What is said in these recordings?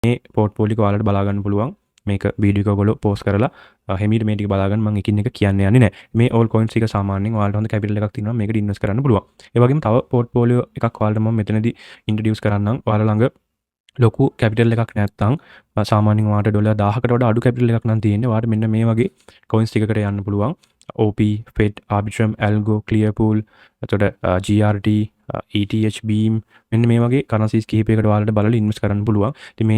මේ පෝර්ට්ෆෝලියෝ එක ඔයාලට බලා ගන්න පුළුවන්. මේක වීඩියෝ එක ඔයගොල්ලෝ පෝස් කරලා හිමීට මේ ටික බලා ගන්න මම එකින් එක කියන්න යන්නේ නැහැ. මේ all coins ටික සාමාන්‍යයෙන් ඔයාලට හොඳ කැපිටල් එකක් තියෙනවා මේකට ඉන්වෙස්ට් කරන්න පුළුවන්. ඒ වගේම තව පෝර්ට්ෆෝලියෝ එකක් ඔයාලට මම මෙතනදී ඉන්ට්‍රොඩියුස් කරන්නම්. ඔයාලා ළඟ ලොකු කැපිටල් එකක් නැත්නම් සාමාන්‍යයෙන් ඔයාලට ඩොලර් 1000කට වඩා අඩු කැපිටල් එකක් නම් තියෙන්නේ. ඔයාලට මෙන්න මේ වගේ coins ටිකකට යන්න පුළුවන්. OP, FED, Arbitrum, Algo, Clearpool, එතකොට GRT, ETH, Beam මෙන්න මේ වගේ currencies කිහිපයකට ඔයාලට බලලා ඉන්වෙස්ට් කරන්න පුළුවන්. ඉතින්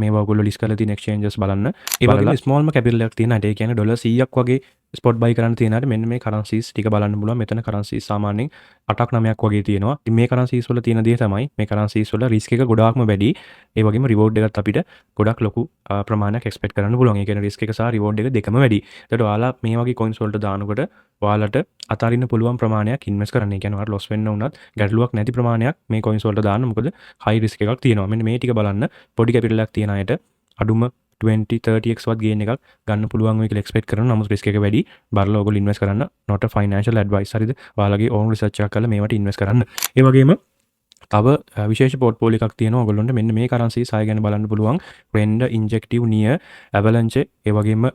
මේවා ඔයගොල්ලෝ ලිස්ට් කරලා තියෙන exchanges බලන්න. ඒ වගේම smallම capital එකක් තියෙන අයට ඒ කියන්නේ ඩොලර් 100ක් වගේ ස්පොට් බයි කරන්න තියෙන අයට මෙන්න මේ currencies ටික බලන්න පුළුවන්. මෙතන currencies සාමාන්‍යයෙන් 8ක් 9ක් වගේ තියෙනවා. ඉතින් මේ currencies වල තියෙන දේ තමයි මේ currencies වල risk එක ගොඩාක්ම වැඩි. ඒ වගේම reward එකත් අපිට ගොඩක් ලොකු ප්‍රමාණයක් expect කරන්න පුළුවන්. ඒ කියන්නේ risk එක සහ reward එක දෙකම වැඩි. ඒකට ඔයාලා මේ වගේ coins වලට දානකොට ඔයාලට අතාරින්න පුළුවන් ප්‍රමාණයක් ඉන්වෙස්ට් කරන්න. ඒ කියන්නේ ඔයාලට loss වෙන්න උනත් ගැටලුවක් නැති ප්‍රමාණයක් මේ coins වලට දාන්න. මොකද high risk එකක් තියෙනවා. මෙන්න මේ ටික බලන්න පොඩි capital එකක් තියන අයට අඩුම 20-30x වත් ගේන් එකක් ගන්න පුළුවන් වෙයි කියලා එක්ස්පෙක්ට් කරනවා. නමුත් risk එක වැඩි. බලලා ඔයගොල්ලෝ ඉන්වෙස්ට් කරන්න. not a financial advice. හරිද? ඔයාලගේ own research එකක් කරලා මේවට ඉන්වෙස්ට් කරන්න. ඒ වගේම තව විශේෂ පෝර්ට්ෆෝලියෝ එකක් තියෙනවා ඔයගොල්ලන්ට මෙන්න මේ currencies 6 ගැන බලන්න පුළුවන්. Render, Injective, Near, Avalanche, ඒ වගේම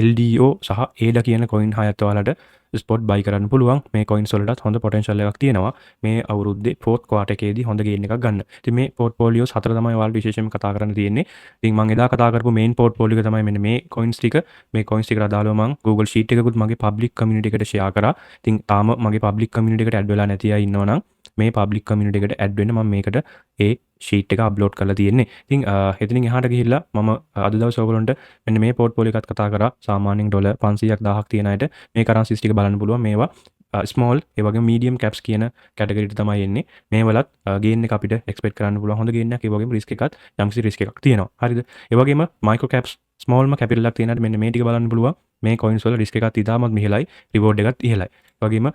LDO සහ ADA කියන coin හයත් ඔයාලට ස්පොට් බයි කරන්න පුළුවන්. මේ coins වලටත් හොඳ potential එකක් තියෙනවා. මේ අවුරුද්දේ fourth quarter එකේදී හොඳ gain එකක් ගන්න. ඉතින් මේ portfolios හතර තමයි ඔයාලට විශේෂයෙන්ම කතා කරන්න තියෙන්නේ. ඉතින් මම එදා කතා කරපු main portfolio එක තමයි මෙන්න මේ coins ටික. මේ coins ටිකට අදාළව මම Google Sheet එකකුත් මගේ public community එකට share කරා. ඉතින් තාම මගේ public community එකට add වෙලා නැති අය ඉන්නවනම් මේ public community එකට add වෙන්න මම මේකට ඒ sheet එක upload කරලා තියෙන්නේ. ඉතින් එතනින් එහාට ගිහිල්ලා මම අද දවසේ ඔයගොල්ලන්ට මෙන්න මේ portfolio එකත් කතා කරා. සාමාන්‍යයෙන් ඩොලර් 500ක් 1000ක් තියෙන අයට මේ currencies ටික බලන්න පුළුවන්. මේවා small ඒ වගේ medium caps කියන category එකට තමයි එන්නේ. මේවලත් gain එක අපිට expect කරන්න පුළුවන්. හොඳ gain එකක්. ඒ වගේම risk එකත් යම්කිසි risk එකක් තියෙනවා. හරිද? ඒ වගේම micro caps smallම capital එකක් තියෙන අයට මෙන්න මේ ටික බලන්න පුළුවන්. මේ coins වල risk එකත් ඉතාමත් මිහිලයි, reward එකත් ඉහළයි. වගේම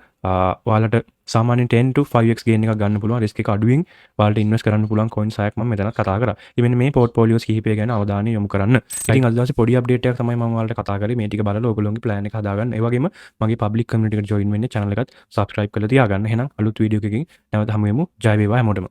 ඔයාලට සාමාන්‍යයෙන් 10 to 5x gain එකක් ගන්න පුළුවන්. risk එක අඩුවෙන් ඔයාලට invest කරන්න පුළුවන් coins හයක් මම මෙතනත් කතා කරා. ඉතින් මෙන්න මේ portfolios කිහිපය ගැන අවධානය යොමු කරන්න. ඉතින් අද දවසේ පොඩි update එකක් තමයි මම ඔයාලට කතා කරේ. මේ ටික බලලා ඔයගොල්ලෝගේ plan එක හදාගන්න. ඒ වගේම මගේ public community එකට join වෙන්න channel එකත් subscribe කරලා තියාගන්න. එහෙනම් අලුත් වීඩියෝ එකකින් නැවත හමු වෙමු. ජය වේවා හැමෝටම.